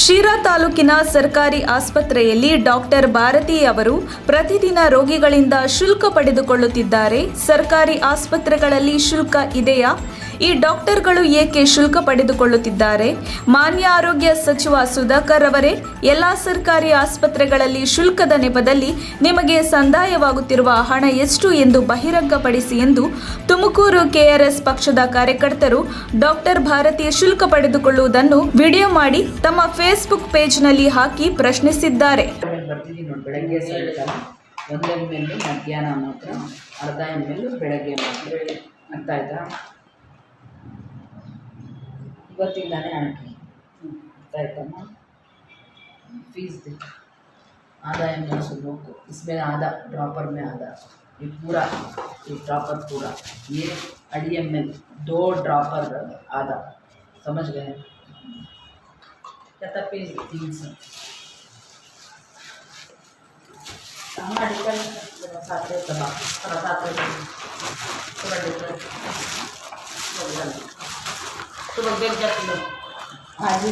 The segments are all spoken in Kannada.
ಶಿರಾ ತಾಲೂಕಿನ ಸರ್ಕಾರಿ ಆಸ್ಪತ್ರೆಯಲ್ಲಿ ಡಾಕ್ಟರ್ ಭಾರತಿ ಅವರು ಪ್ರತಿದಿನ ರೋಗಿಗಳಿಂದ ಶುಲ್ಕ ಪಡೆದುಕೊಳ್ಳುತ್ತಿದ್ದಾರೆ. ಸರ್ಕಾರಿ ಆಸ್ಪತ್ರೆಗಳಲ್ಲಿ ಶುಲ್ಕ ಇದೆಯಾ? ಈ ಡಾಕ್ಟರ್ಗಳು ಏಕೆ ಶುಲ್ಕ ಪಡೆದುಕೊಳ್ಳುತ್ತಿದ್ದಾರೆ? ಮಾನ್ಯ ಆರೋಗ್ಯ ಸಚಿವ ಸುಧಾಕರ್ ಅವರೇ, ಎಲ್ಲ ಸರ್ಕಾರಿ ಆಸ್ಪತ್ರೆಗಳಲ್ಲಿ ಶುಲ್ಕದ ನೆಪದಲ್ಲಿ ನಿಮಗೆ ಸಂದಾಯವಾಗುತ್ತಿರುವ ಹಣ ಎಷ್ಟು ಎಂದು ಬಹಿರಂಗಪಡಿಸಿ ಎಂದು ತುಮಕೂರು ಕೆಆರ್ಎಸ್ ಪಕ್ಷದ ಕಾರ್ಯಕರ್ತರು ಡಾಕ್ಟರ್ ಭಾರತಿ ಶುಲ್ಕ ಪಡೆದುಕೊಳ್ಳುವುದನ್ನು ವಿಡಿಯೋ ಮಾಡಿ ತಮ್ಮ ಫೇಸ್ಬುಕ್ ಪೇಜ್ನಲ್ಲಿ ಹಾಕಿ ಪ್ರಶ್ನಿಸಿದ್ದಾರೆ. ಬೆಳಗ್ಗೆ ಸಾಯಂಕಾಲ 1 ml ಮಧ್ಯಾಹ್ನ ಮಾತ್ರ, ಅರ್ಧ ml ಬೆಳಗ್ಗೆ ಮಾತ್ರ. ಅರ್ಥ ಆಯ್ತಾ? ಇವತ್ತಿಂದಾನೆ ಹಾಕಿ. ಅರ್ಥ ಆಯ್ತಮ್ಮ? फीस दे आधा ml सुनो को, इसमें आधा ड्रॉपर में आधा, ये पूरा ये ड्रॉपर पूरा, ये 2.5 ml 2 ड्रॉपर आधा. समझ गए? कहता फीस 300 मेडिकल साथे तबा साथे तो बेच जाती लो आज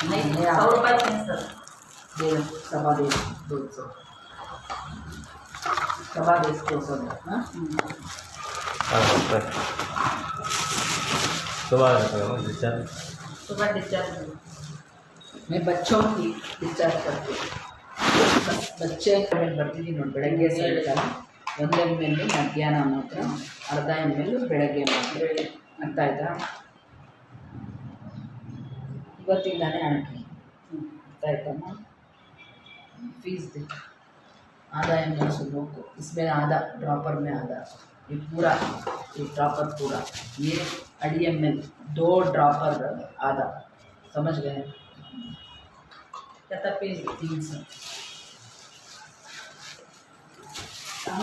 नहीं 100 रुपये सर दे सवा दे 200 सवा दे 200 हाँ सुबह डिस्चार्ज मैं बच्चों की डिस्चार्ज करती हूँ. बच्चे ಬರ್ತೀನಿ ನೋಡಿ. ಬೆಳಗ್ಗೆ ಸಾಯಂಕಾಲ 1 ml ಮಧ್ಯಾಹ್ನ ಮಾತ್ರ, ಅರ್ಧ ml ಬೆಳಗ್ಗೆ ಮಾತ್ರ. ಅರ್ಥ ಆಯ್ತಾ? ಇವತ್ತಿಂದಾನೆ ಹಾಕಿ. ಅರ್ಥ ಆಯ್ತಮ್ಮ? फीस दे आधा ml सुनो को, इसमें आधा ड्रॉपर में आधा, ये पूरा ये ड्रॉपर पूरा, ये 2.5 ml 2 ड्रॉपर आधा. समझ गए? कहता फीस 300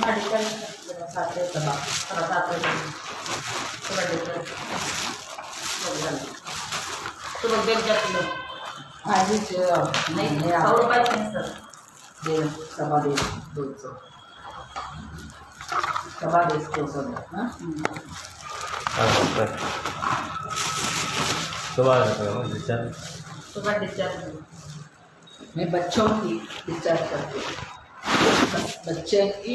मेडिकल साथे तबा साथे सुबह बेच जाती लो आज नहीं 100 रुपये सर दे सवा दे 200 सवा दे 200 हाँ सुबह डिस्चार्ज मैं बच्चों की डिस्चार्ज करती हूँ. बच्चे की